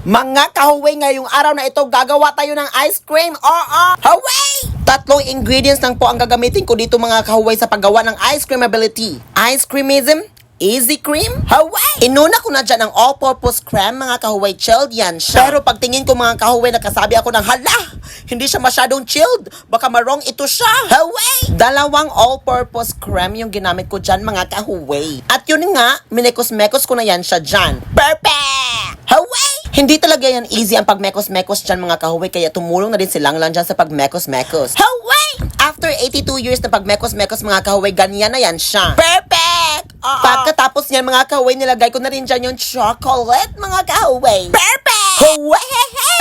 Mga kahuway, ngayong araw na ito, gagawa tayo ng ice cream. Huway! Tatlong ingredients lang po ang gagamitin ko dito mga kahuway sa paggawa ng ice cream ability. Ice creamism, easy cream, huway! Inuna ko na dyan ang all-purpose cream mga kahuway, chilled yan siya. Pero pagtingin ko mga kahuway, nakasabi ako ng hala, hindi siya masyadong chilled. Baka marong ito siya. Huway! Dalawang all-purpose cream yung ginamit ko dyan mga kahuway. At yun nga, minekos-mekos ko na yan siya dyan. Perfect! Huway! Hindi talaga yan easy ang pagmekos-mekos dyan mga kahuway, kaya tumulong na din silang lang dyan sa pagmekos-mekos. Huway! After 82 years na pagmekos-mekos mga kahuway, ganyan na yan siya. Perfect! Pagkatapos niyan mga kahuway, nilagay ko na rin dyan yung chocolate mga kahuway. Perfect! Huway!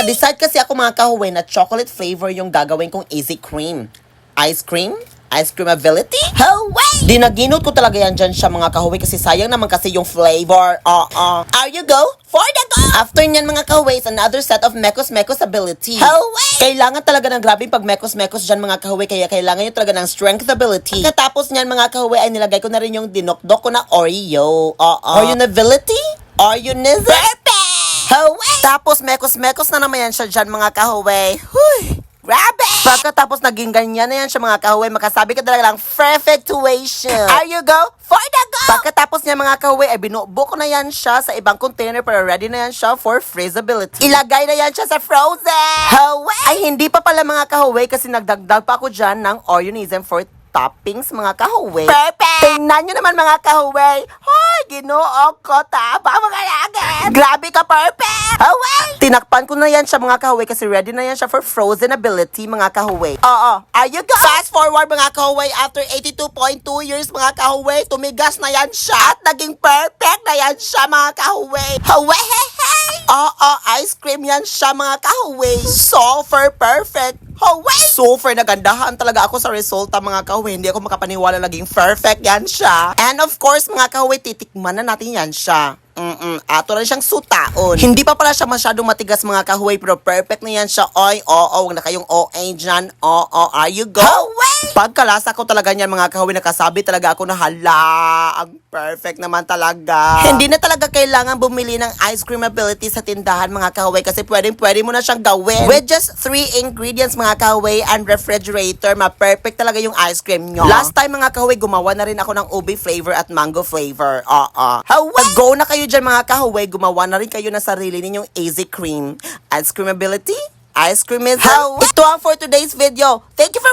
Decide kasi ako mga kahuway na chocolate flavor yung gagawin kong easy cream. Ice cream? Ice cream ability? Huway! Dinaginot ko talaga yan dyan siya mga kahuway kasi sayang naman kasi yung flavor. Are you go? For the go! After nyan mga kahuway, is another set of mekos-mekos ability. Huway! Kailangan talaga ng grabing pag mekos-mekos dyan mga kahuway, kaya kailangan nyo talaga ng strength ability. Katapos nyan mga kahuway ay nilagay ko na rin yung dinokdok ko na Oreo. Oreo-ability? Oreo-nism? Perfect! Huway! Tapos mekos-mekos na naman yan siya dyan mga kahuway. Huy! Grabe! Pagkatapos naging ganyan na yan siya mga kahuway, makasabi ka talaga lang perfectuation. Are you go? For the go! Pagkatapos niya mga kahuway, ay binubo ko na yan siya sa ibang container para ready na yan siya for freezability. Ilagay na yan siya sa frozen! Huway! Ay hindi pa pala mga kahuway kasi nagdagdag pa ako dyan ng Oreonism for toppings mga kahuway. Perfect! Tingnan nyo naman mga kahuway. Hoy, ginoo ko, taba mga lagat. Grabe ka, perfect! Huway! Tinakpan ko na yan siya mga kahuway kasi ready na yan siya for frozen ability mga kahuway. Are you go? Fast forward mga kahuway, after 82.2 years mga kahuway, tumigas na yan siya at naging perfect na yan siya mga kahuway. Huway! Ice cream yan siya mga kahuway. Super perfect. Huway! Super nagandahan talaga ako sa resulta mga kahuway. Hindi ako makapaniwala naging perfect yan siya. And of course mga kahuway, titikman na natin yan siya. Ato na siyang sutaon. Hindi pa pala siya masyadong matigas mga kahuway, pero perfect na yan siya. Wag na kayong OA dyan. Are you go? Huway! Pagkalasa ko talaga niyan mga kahuway, nakasabi talaga ako na hala, ang perfect naman talaga. Hindi na talaga kailangan bumili ng ice cream ability sa tindahan mga kahuway kasi pwede mo na siyang gawin. With just 3 ingredients mga kahuway and refrigerator, ma-perfect talaga yung ice cream nyo. Last time mga kahuway, gumawa na rin ako ng ube flavor at mango flavor. Huway! Go na kayo dyan mga kahuway, gumawa na rin kayo na sarili ninyong easy cream. Ice cream ability? Ice cream is Ito ang for today's video. Thank you for